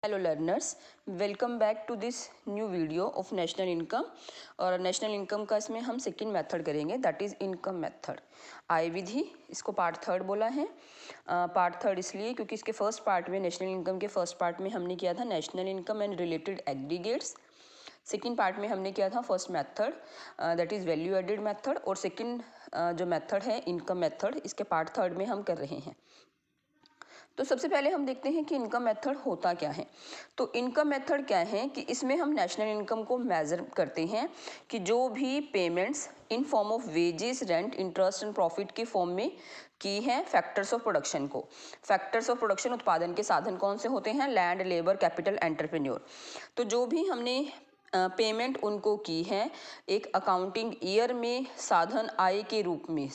Hello learners, welcome back to this new video of national income. और national income का इसमें हम second method करेंगे, दैट इज़ इनकम मेथड, आय विधि। इसको पार्ट थर्ड बोला है। पार्ट थर्ड इसलिए क्योंकि इसके फर्स्ट पार्ट में, नेशनल इनकम के फर्स्ट पार्ट में हमने किया था national income and related aggregates. Second part में हमने किया था first method, that is value added method. और सेकेंड जो मेथड है इनकम मेथड, इसके पार्ट थर्ड में हम कर रहे हैं। तो सबसे पहले हम देखते हैं कि इनकम मेथड होता क्या है। तो इनकम मेथड क्या है कि इसमें हम नेशनल इनकम को मेज़र करते हैं कि जो भी payments in form of wages, rent, interest and profit के फॉर्म में की हैं फैक्टर्स ऑफ प्रोडक्शन को। फैक्टर्स ऑफ प्रोडक्शन, उत्पादन के साधन कौन से होते हैं? Land, labour, capital, entrepreneur. तो जो भी हमने पेमेंट उनको की है एक अकाउंटिंग ईयर में साधन आय के रूप में,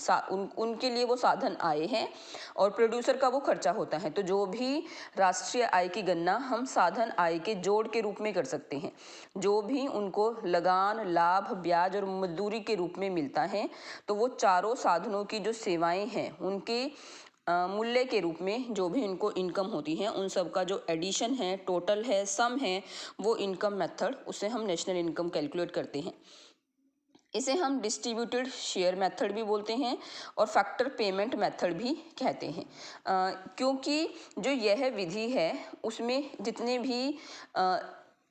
उनके लिए वो साधन आय हैं और प्रोड्यूसर का वो खर्चा होता है। तो जो भी राष्ट्रीय आय की गणना हम साधन आय के जोड़ के रूप में कर सकते हैं। जो भी उनको लगान, लाभ, ब्याज और मजदूरी के रूप में मिलता है, तो वो चारों साधनों की जो सेवाएं हैं उनके मूल्य के रूप में जो भी इनको इनकम होती है, उन सब का जो एडिशन है, टोटल है, सम है, वो इनकम मेथड, उससे हम नेशनल इनकम कैलकुलेट करते हैं। इसे हम डिस्ट्रीब्यूटेड शेयर मेथड भी बोलते हैं और फैक्टर पेमेंट मेथड भी कहते हैं, क्योंकि जो यह विधि है उसमें जितने भी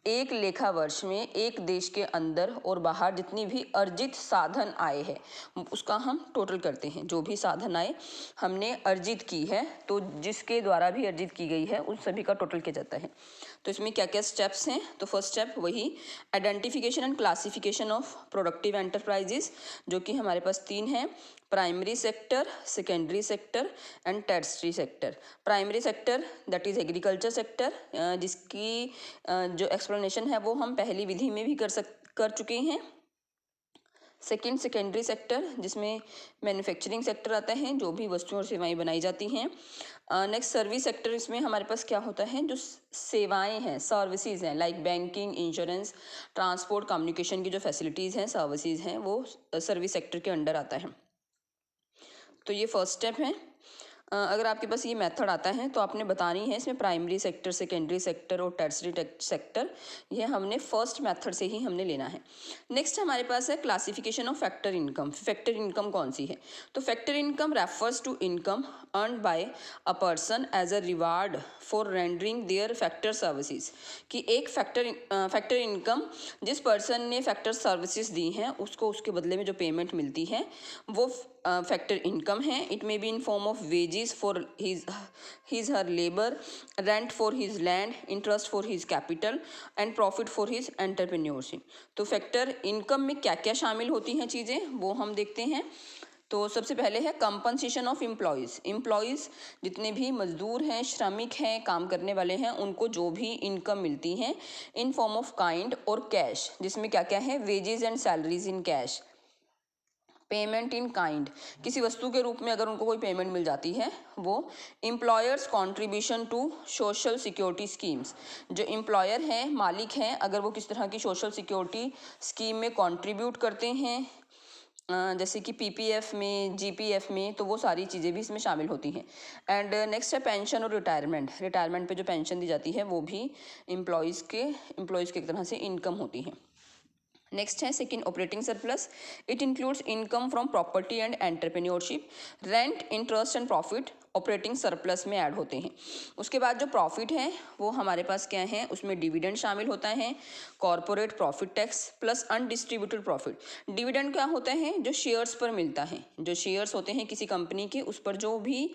एक लेखा वर्ष में एक देश के अंदर और बाहर जितनी भी अर्जित साधन आय है उसका हम टोटल करते हैं। जो भी साधन आय हमने अर्जित की है, तो जिसके द्वारा भी अर्जित की गई है उन सभी का टोटल किया जाता है। तो इसमें क्या क्या स्टेप्स हैं? तो फर्स्ट स्टेप वही identification and classification of productive enterprises, जो कि हमारे पास तीन हैं: primary sector, secondary sector and tertiary sector. Primary sector that is agriculture sector, जिसकी जो एक्सप्लेनेशन है वो हम पहली विधि में भी कर चुके हैं। सेकेंड सेकेंडरी सेक्टर, जिसमें मैन्युफैक्चरिंग सेक्टर आता है, जो भी वस्तुएं और सेवाएं बनाई जाती हैं। नेक्स्ट सर्विस सेक्टर, इसमें हमारे पास क्या होता है, जो सेवाएं हैं, सर्विसेज हैं, like banking, insurance, transport, communication की जो फैसिलिटीज़ हैं, सर्विसेज हैं, वो सर्विस सेक्टर के अंडर आता है। तो ये फर्स्ट स्टेप है। अगर आपके पास ये मेथड आता है तो आपने बतानी है इसमें प्राइमरी सेक्टर, सेकेंडरी सेक्टर और टर्सरी सेक्टर, ये हमने फर्स्ट मेथड से ही हमने लेना है। नेक्स्ट हमारे पास है classification of factor income. Factor income कौन सी है? तो factor income refers to income earned by a person as a reward for rendering their factor services. कि एक फैक्टर इनकम जिस पर्सन ने फैक्टर सर्विसेज दी हैं उसको उसके बदले में जो पेमेंट मिलती है वो फैक्टर इनकम है। It may be in form of wages for his her labor, rent for his land, interest for his capital and profit for his entrepreneurship। तो फैक्टर इनकम में क्या क्या शामिल होती हैं चीज़ें, वो हम देखते हैं। तो सबसे पहले है कंपनसेशन ऑफ एम्प्लॉयज़। एम्प्लॉयज़ जितने भी मजदूर हैं, श्रमिक हैं, काम करने वाले हैं, उनको जो भी इनकम मिलती है इन फॉर्म ऑफ काइंड और कैश, जिसमें क्या क्या है, wages and salaries in cash. Payment in kind, किसी वस्तु के रूप में अगर उनको कोई पेमेंट मिल जाती है, वो employers contribution to social security schemes. जो एम्प्लॉयर हैं, मालिक हैं, अगर वो किस तरह की सोशल सिक्योरिटी स्कीम में कंट्रीब्यूट करते हैं, जैसे कि पीपीएफ में, जीपीएफ में, तो वो सारी चीज़ें भी इसमें शामिल होती हैं। एंड नेक्स्ट है पेंशन और रिटायरमेंट। रिटायरमेंट पे जो पेंशन दी जाती है वो भी एम्प्लॉयज़ के तरह से इनकम होती है। नेक्स्ट है second operating surplus. It includes income from property and entrepreneurship. Rent, interest and profit operating surplus में ऐड होते हैं। उसके बाद जो प्रॉफिट है वो हमारे पास क्या है, उसमें डिविडेंड शामिल होता है, corporate profit tax plus undistributed profit. Dividend क्या होता है? जो शेयर्स पर मिलता है, जो शेयर्स होते हैं किसी कंपनी के, उस पर जो भी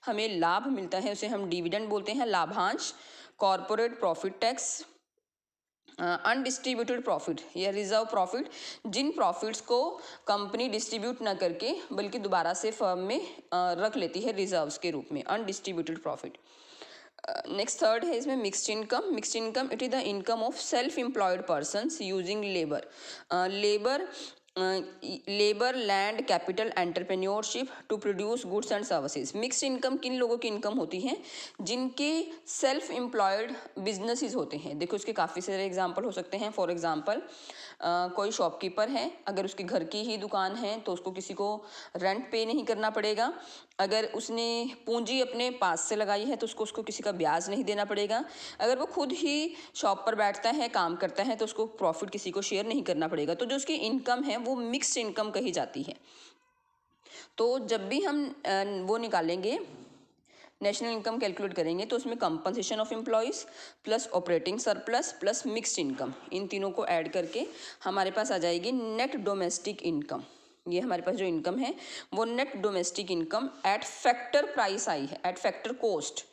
हमें लाभ मिलता है उसे हम डिविडेंड बोलते हैं, लाभांश। Corporate profit tax, undistributed profit या रिजर्व प्रॉफिट, जिन प्रॉफिट्स को कंपनी डिस्ट्रीब्यूट ना करके बल्कि दोबारा से फर्म में रख लेती है रिजर्व्स के रूप में, अनडिस्ट्रीब्यूटेड प्रॉफिट। नेक्स्ट थर्ड है इसमें mixed income. Mixed income it is the income of self employed persons using labour, land, capital, entrepreneurship to produce goods and services. Mixed income किन लोगों की इनकम होती है? जिनके सेल्फ एम्प्लॉयड बिजनेसेस होते हैं। देखो इसके काफ़ी सारे एग्जांपल हो सकते हैं। फॉर एग्जांपल कोई शॉपकीपर है, अगर उसके घर की ही दुकान है तो उसको किसी को रेंट पे नहीं करना पड़ेगा। अगर उसने पूंजी अपने पास से लगाई है तो उसको किसी का ब्याज नहीं देना पड़ेगा। अगर वो खुद ही शॉप पर बैठता है, काम करता है, तो उसको प्रॉफिट किसी को शेयर नहीं करना पड़ेगा। तो जो उसकी इनकम है वो मिक्स्ड इनकम कही जाती है। तो जब भी हम वो निकालेंगे, नेशनल इनकम कैलकुलेट करेंगे, तो उसमें compensation of employees plus operating surplus plus mixed income, इन तीनों को ऐड करके हमारे पास आ जाएगी नेट डोमेस्टिक इनकम। ये हमारे पास जो इनकम है वो net domestic income eight factor price I है, एट फैक्टर कॉस्ट,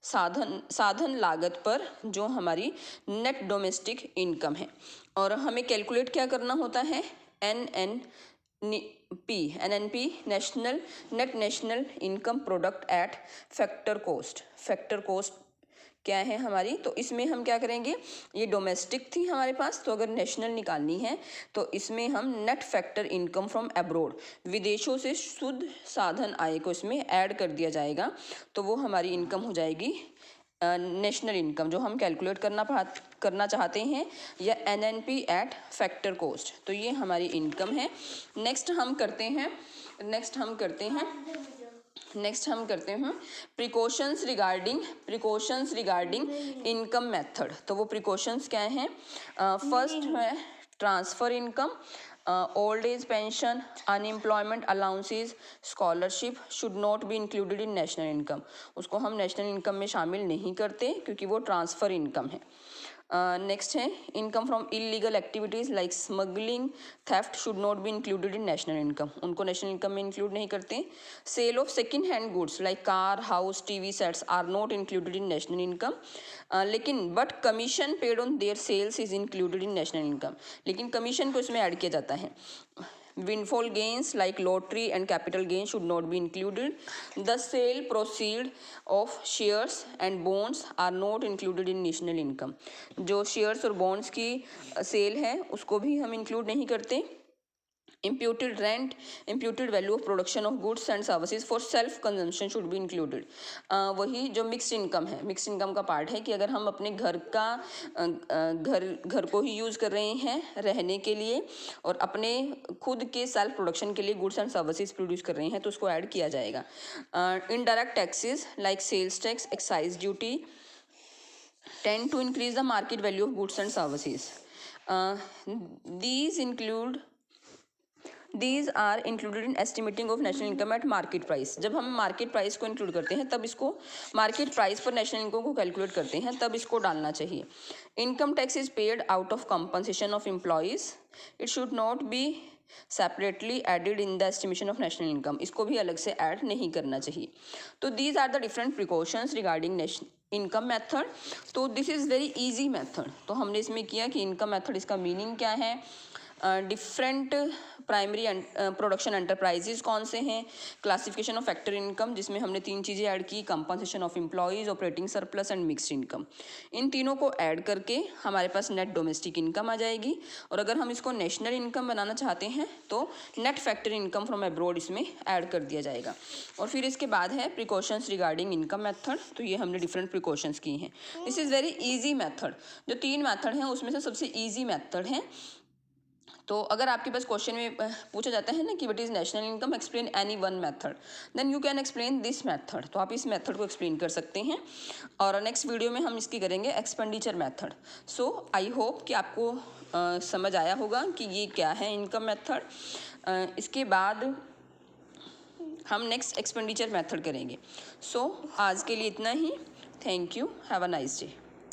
साधन लागत पर जो हमारी नेट डोमेस्टिक इनकम है। और हमें कैलकुलेट क्या करना होता है, NNP national net national income product at factor cost. Factor cost क्या है हमारी, तो इसमें हम क्या करेंगे, ये डोमेस्टिक थी हमारे पास, तो अगर नेशनल निकालनी है तो इसमें हम net factor income from abroad, विदेशों से शुद्ध साधन आय को इसमें ऐड कर दिया जाएगा। तो वो हमारी इनकम हो जाएगी नेशनल इनकम, जो हम कैलकुलेट करना चाहते हैं, या NNP एट फैक्टर कॉस्ट। तो ये हमारी इनकम है। नेक्स्ट हम करते हैं प्रिकॉशंस रिगार्डिंग इनकम मेथड। तो वो प्रिकॉशंस क्या हैं, फर्स्ट है transfer income, old age pension, unemployment allowances, scholarship should not be included in national income. उसको हम नेशनल इनकम में शामिल नहीं करते क्योंकि वो ट्रांसफ़र इनकम है। नेक्स्ट है income from illegal activities like smuggling, theft should not be included in national income, उनको नेशनल इनकम में इंक्लूड नहीं करते। Sale of second hand goods like car, house, TV sets are not included in national income, लेकिन but commission paid on their sales is included in national income, लेकिन commission को इसमें add किया जाता है। Windfall gains like lottery and capital gains should not be included. The sale proceed of shares and bonds are not included in national income. जो shares और bonds की cell है उसको भी हम इंक्लूड नहीं करते। imputed rent, imputed value of production of goods and services for self consumption should be included. वही जो मिक्स्ड इनकम है, मिक्स्ड इनकम का पार्ट है कि अगर हम अपने घर को ही यूज़ कर रहे हैं रहने के लिए और अपने खुद के सेल्फ प्रोडक्शन के लिए गुड्स एंड सर्विसेज प्रोड्यूस कर रहे हैं तो उसको ऐड किया जाएगा। Indirect taxes like sales tax, excise duty tend to increase the market value of goods and services. These are included in estimating of national income at market price. जब हम market price को include करते हैं तब इसको market price पर national income को calculate करते हैं, तब इसको डालना चाहिए। Income tax is paid out of compensation of employees, it should not be separately added in the estimation of national income, इसको भी अलग से ऐड नहीं करना चाहिए। तो these are the different precautions regarding income method. तो this is very easy method. तो हमने इसमें किया कि इनकम मेथड, इसका मीनिंग क्या है, डिफरेंट प्राइमरी प्रोडक्शन एंटरप्राइजेज कौन से हैं, क्लासिफिकेशन ऑफ फैक्टर इनकम जिसमें हमने 3 चीज़ें ऐड की, compensation of employees, operating surplus and mixed income. इन तीनों को ऐड करके हमारे पास नेट डोमेस्टिक इनकम आ जाएगी। और अगर हम इसको नेशनल इनकम बनाना चाहते हैं तो net factor income from abroad इसमें ऐड कर दिया जाएगा। और फिर इसके बाद है प्रिकॉशंस रिगार्डिंग इनकम मेथड। तो ये हमने डिफरेंट प्रिकॉशंस की हैं। This is very easy method. जो 3 मेथड हैं उसमें से सबसे ईजी मेथड है। तो अगर आपके पास क्वेश्चन में पूछा जाता है ना कि what is national income, explain any one method, then you can explain this method. तो आप इस मेथड को एक्सप्लेन कर सकते हैं। और नेक्स्ट वीडियो में हम इसकी करेंगे expenditure method. So I hope कि आपको समझ आया होगा कि ये क्या है इनकम मेथड। इसके बाद हम नेक्स्ट एक्सपेंडिचर मेथड करेंगे। सो आज के लिए इतना ही। Thank you, have a nice day.